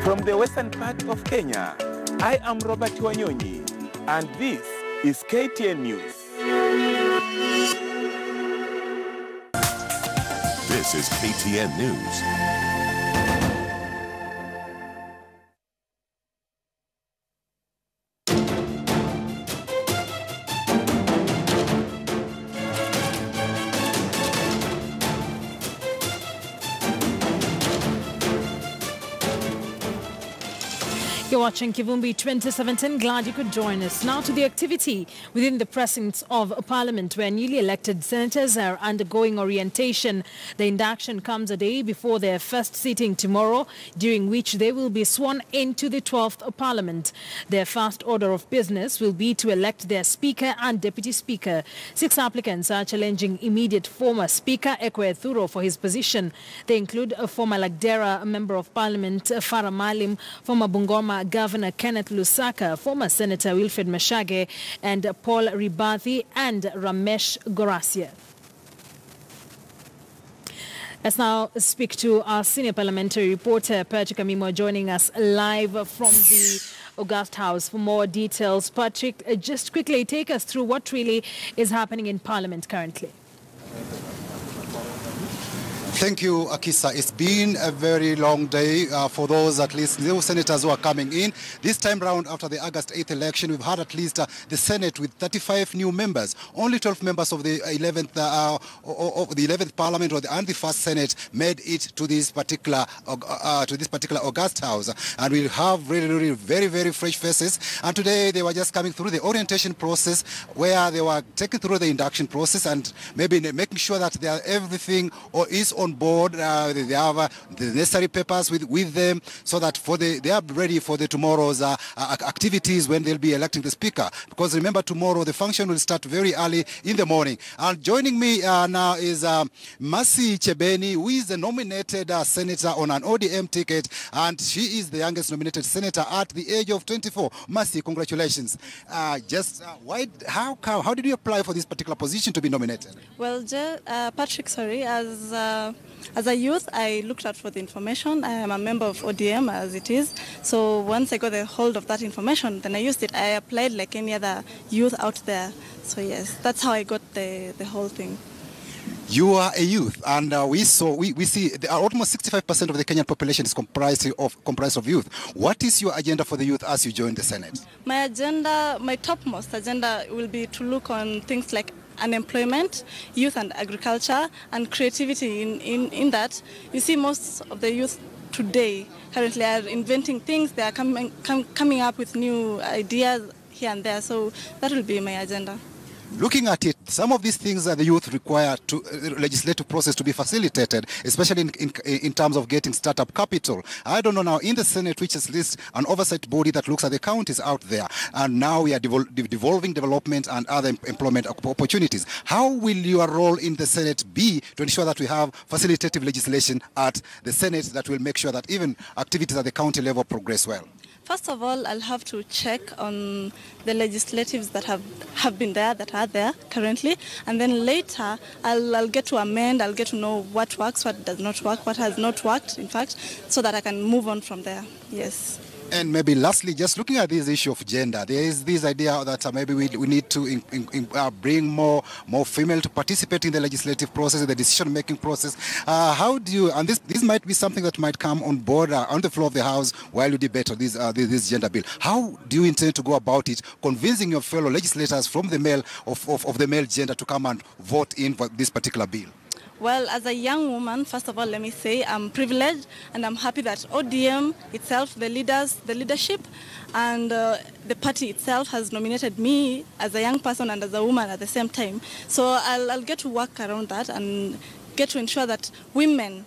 From the western part of Kenya, I am Robert Wanyonyi, and this is KTN News. This is KTN News. You're watching Kivumbi 2017. Glad you could join us. Now to the activity within the precincts of Parliament, where newly elected senators are undergoing orientation. The induction comes a day before their first sitting tomorrow, during which they will be sworn into the 12th Parliament. Their first order of business will be to elect their Speaker and Deputy Speaker. 6 applicants are challenging immediate former Speaker Ekwe Thuro for his position. They include a former Lagdera Member of Parliament Farah Malim, former Bungoma Governor Kenneth Lusaka, former Senator Wilfred Mashage, and Paul Ribathi and Ramesh Gorasia. Let's now speak to our senior parliamentary reporter, Patrick Amimo, joining us live from the August House for more details. Patrick, just quickly take us through what really is happening in Parliament currently. Thank you, Akisa. It's been a very long day for those, at least, new senators who are coming in. This time round, after the August 8th election, we've had at least the Senate with 35 new members. Only 12 members of the 11th Parliament and the first Senate made it to this particular August House. And we have really very, very fresh faces. And today they were just coming through the orientation process, where they were taking through the induction process and maybe making sure that they are everything or is on board. They have the necessary papers with them, so that they are ready for the tomorrow's activities when they'll be electing the Speaker. Because remember, tomorrow the function will start very early in the morning. And joining me now is Mercy Chebeni, who is the nominated senator on an ODM ticket, and she is the youngest nominated senator at the age of 24. Mercy, congratulations. How did you apply for this particular position to be nominated? Well, Patrick, as a youth, I looked out for the information. I am a member of ODM as it is. So once I got a hold of that information, then I used it. I applied like any other youth out there. So yes, that's how I got the whole thing. You are a youth, and we see almost 65% of the Kenyan population is comprised of youth. What is your agenda for the youth as you join the Senate? My agenda, my topmost agenda will be to look on things like unemployment, youth and agriculture, and creativity in that. You see, most of the youth today currently are inventing things. They are coming up with new ideas here and there. So that will be my agenda. Looking at it, some of these things that the youth require to legislative process to be facilitated, especially in terms of getting startup capital. I don't know now, in the Senate, which is at least an oversight body that looks at the counties out there, and now we are devolving development and other employment opportunities. How will your role in the Senate be to ensure that we have facilitative legislation at the Senate that will make sure that even activities at the county level progress well? First of all, I'll have to check on the legislatives that have been there, that are there currently, and then later I'll get to amend, I'll get to know what works, what does not work, what has not worked, in fact, so that I can move on from there. Yes. And maybe lastly, just looking at this issue of gender, there is this idea that maybe we need to bring more female to participate in the legislative process, the decision-making process. How do you, and this might be something that might come on board on the floor of the House while you debate on this gender bill. How do you intend to go about it, convincing your fellow legislators from the male of the male gender to come and vote in for this particular bill? Well, as a young woman, first of all, let me say I'm privileged and I'm happy that ODM itself, the leadership, and the party itself has nominated me as a young person and as a woman at the same time. So I'll get to work around that and get to ensure that women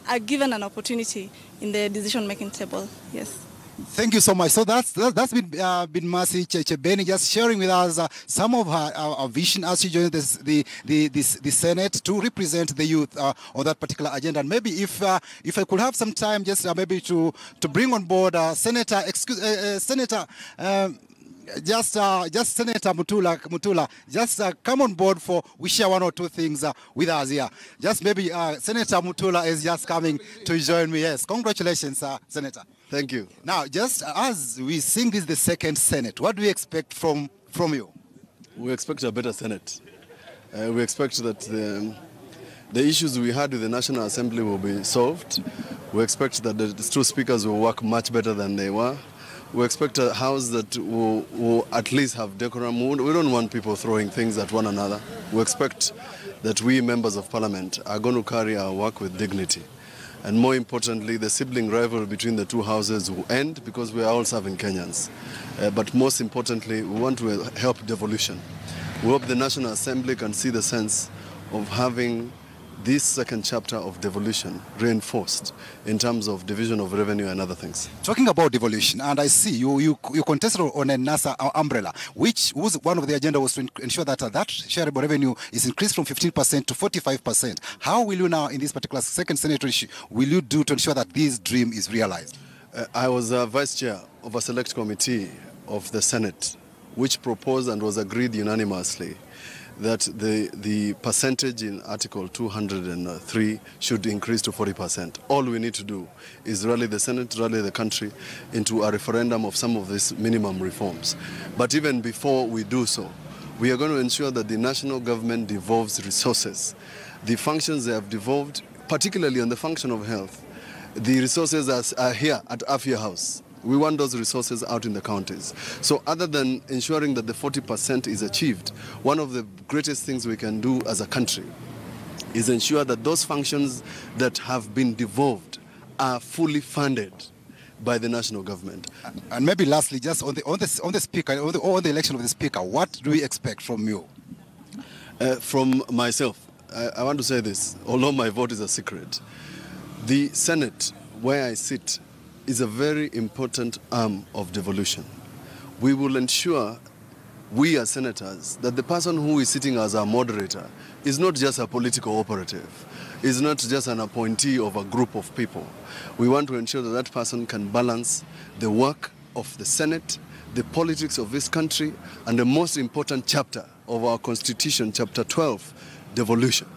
are given an opportunity in the decision-making table. Yes. Thank you so much. So that's been Mercy Chebeni just sharing with us some of her vision as she joined the Senate to represent the youth on that particular agenda. And maybe if I could have some time, just maybe to bring on board Senator Just Senator Mutula, just come on board for we share one or two things with us here. Just maybe Senator Mutula is just coming to join me. Yes, congratulations, Senator. Thank you. Now, just as we sing this the second Senate, what do we expect from you? We expect a better Senate. We expect that the issues we had with the National Assembly will be solved. We expect that the two speakers will work much better than they were. We expect a house that will at least have decorum. We don't want people throwing things at one another. We expect that we members of parliament are going to carry our work with dignity. And more importantly, the sibling rivalry between the two houses will end because we are all serving Kenyans. But most importantly, we want to help devolution. We hope the National Assembly can see the sense of having this second chapter of devolution reinforced in terms of division of revenue and other things. Talking about devolution, and I see you contested on a NASA umbrella, which was one of the agenda was to ensure that that shareable revenue is increased from 15% to 45%. How will you now, in this particular second Senate issue, will you do to ensure that this dream is realized? I was vice chair of a select committee of the Senate, which proposed and was agreed unanimously that the percentage in Article 203 should increase to 40%. All we need to do is rally the Senate, rally the country into a referendum of some of these minimum reforms. But even before we do so, we are going to ensure that the national government devolves resources. The functions they have devolved, particularly on the function of health, the resources are here at Afia House. We want those resources out in the counties. So other than ensuring that the 40% is achieved, one of the greatest things we can do as a country is ensure that those functions that have been devolved are fully funded by the national government. And maybe lastly, just on the speaker, on the election of the speaker, what do we expect from you? From myself, I want to say this, although my vote is a secret. The Senate, where I sit, is a very important arm of devolution. We will ensure, we as senators, that the person who is sitting as our moderator is not just a political operative, is not just an appointee of a group of people. We want to ensure that that person can balance the work of the Senate, the politics of this country, and the most important chapter of our Constitution, Chapter 12, devolution.